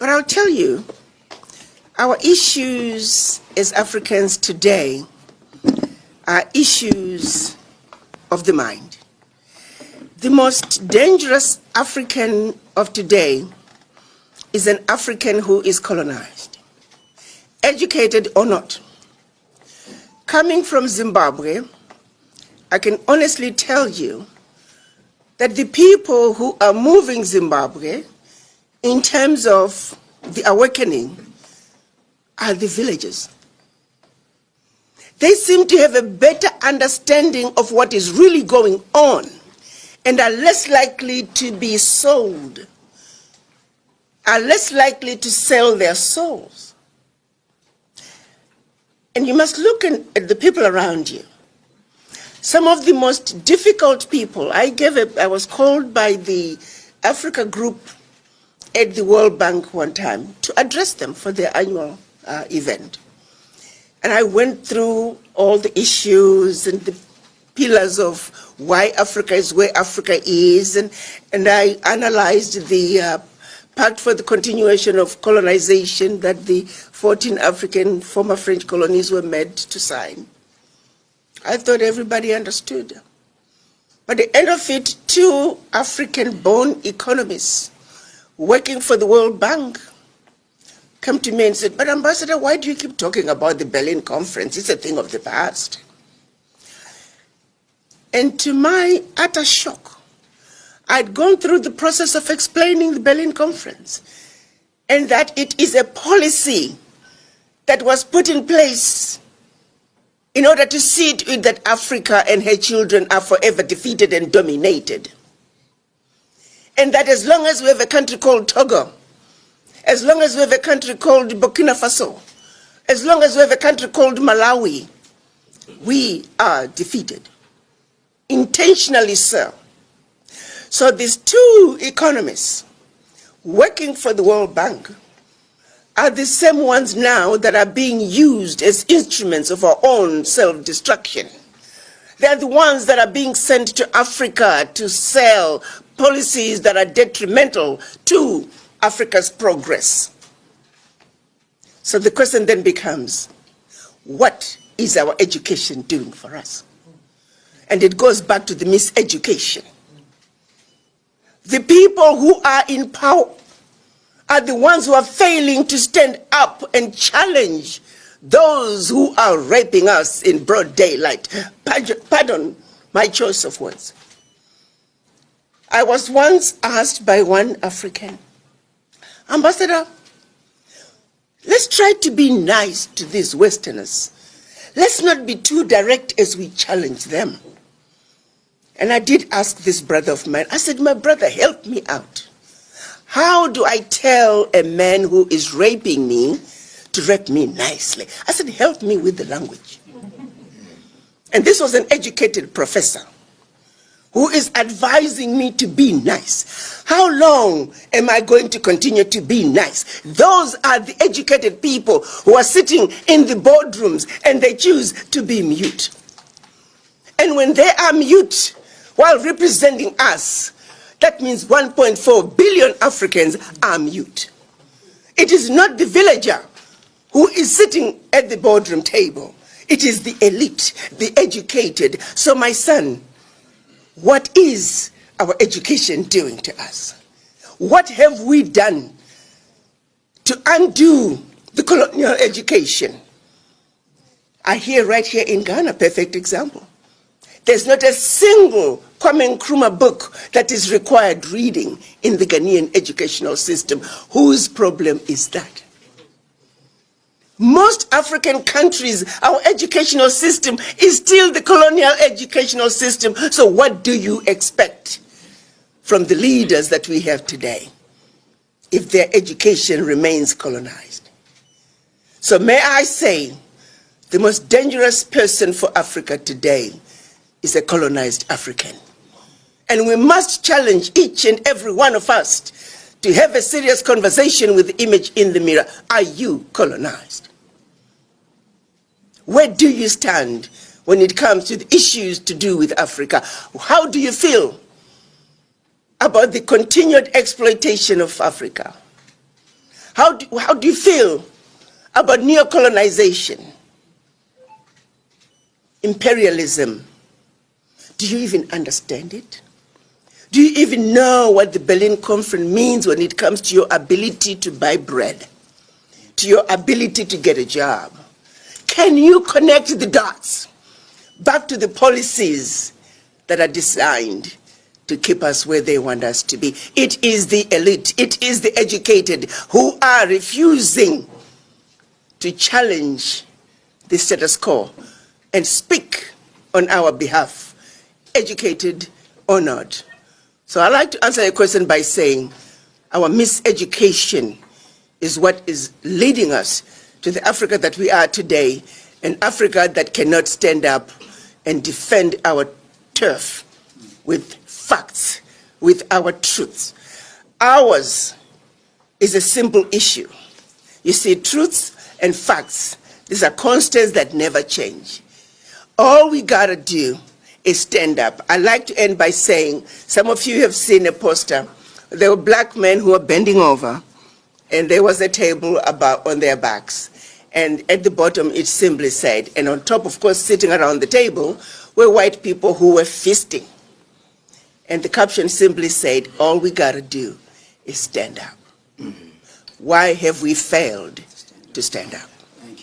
But I'll tell you, our issues as Africans today are issues of the mind. The most dangerous African of today is an African who is colonized, educated or not. Coming from Zimbabwe, I can honestly tell you that the people who are moving Zimbabwe in terms of the awakening are the villagers. They seem to have a better understanding of what is really going on and are less likely to be sold, are less likely to sell their souls. And you must look at the people around you. Some of the most difficult people, I was called by the Africa group at the World Bank one time to address them for their annual event. And I went through all the issues and the pillars of why Africa is where Africa is, and I analyzed the Pact for the Continuation of Colonization that the 14 African former French colonies were made to sign. I thought everybody understood. But at the end of it, two African-born economists working for the World Bank came to me and said, "But Ambassador, why do you keep talking about the Berlin Conference? It's a thing of the past." And to my utter shock, I'd gone through the process of explaining the Berlin Conference and that it is a policy that was put in place in order to see to it that Africa and her children are forever defeated and dominated. And that as long as we have a country called Togo, as long as we have a country called Burkina Faso, as long as we have a country called Malawi, we are defeated. Intentionally so. So these two economists working for the World Bank are the same ones now that are being used as instruments of our own self-destruction. They're the ones that are being sent to Africa to sell policies that are detrimental to Africa's progress. So the question then becomes, what is our education doing for us? And it goes back to the miseducation. The people who are in power are the ones who are failing to stand up and challenge those who are raping us in broad daylight. Pardon my choice of words. I was once asked by one African, "Ambassador, let's try to be nice to these Westerners. Let's not be too direct as we challenge them." And I did ask this brother of mine, I said, "My brother, help me out. How do I tell a man who is raping me to rape me nicely?" I said, "Help me with the language." And this was an educated professor who is advising me to be nice. How long am I going to continue to be nice? Those are the educated people who are sitting in the boardrooms and they choose to be mute. And when they are mute while representing us, that means 1.4 billion Africans are mute. It is not the villager who is sitting at the boardroom table. It is the elite, the educated. So my son, what is our education doing to us? What have we done to undo the colonial education? I hear right here in Ghana, perfect example. There's not a single Kwame Nkrumah book that is required reading in the Ghanaian educational system. Whose problem is that? Most African countries, our educational system is still the colonial educational system. So what do you expect from the leaders that we have today if their education remains colonized? So may I say, the most dangerous person for Africa today is a colonized African. And we must challenge each and every one of us to have a serious conversation with the image in the mirror. Are you colonized? Where do you stand when it comes to the issues to do with Africa? How do you feel about the continued exploitation of Africa? How do you feel about neo-colonization, imperialism? Do you even understand it? Do you even know what the Berlin Conference means when it comes to your ability to buy bread, to your ability to get a job? Can you connect the dots back to the policies that are designed to keep us where they want us to be? It is the elite, it is the educated who are refusing to challenge the status quo and speak on our behalf, educated or not. So I'd like to answer your question by saying our miseducation is what is leading us to the Africa that we are today, an Africa that cannot stand up and defend our turf with facts, with our truths. Ours is a simple issue. You see, truths and facts, these are constants that never change. All we gotta do is stand up. I like to end by saying, some of you have seen a poster. There were black men who were bending over, and there was a table on their backs. And at the bottom, it simply said, and on top, of course, sitting around the table, were white people who were feasting. And the caption simply said, all we gotta do is stand up. Why have we failed to stand up?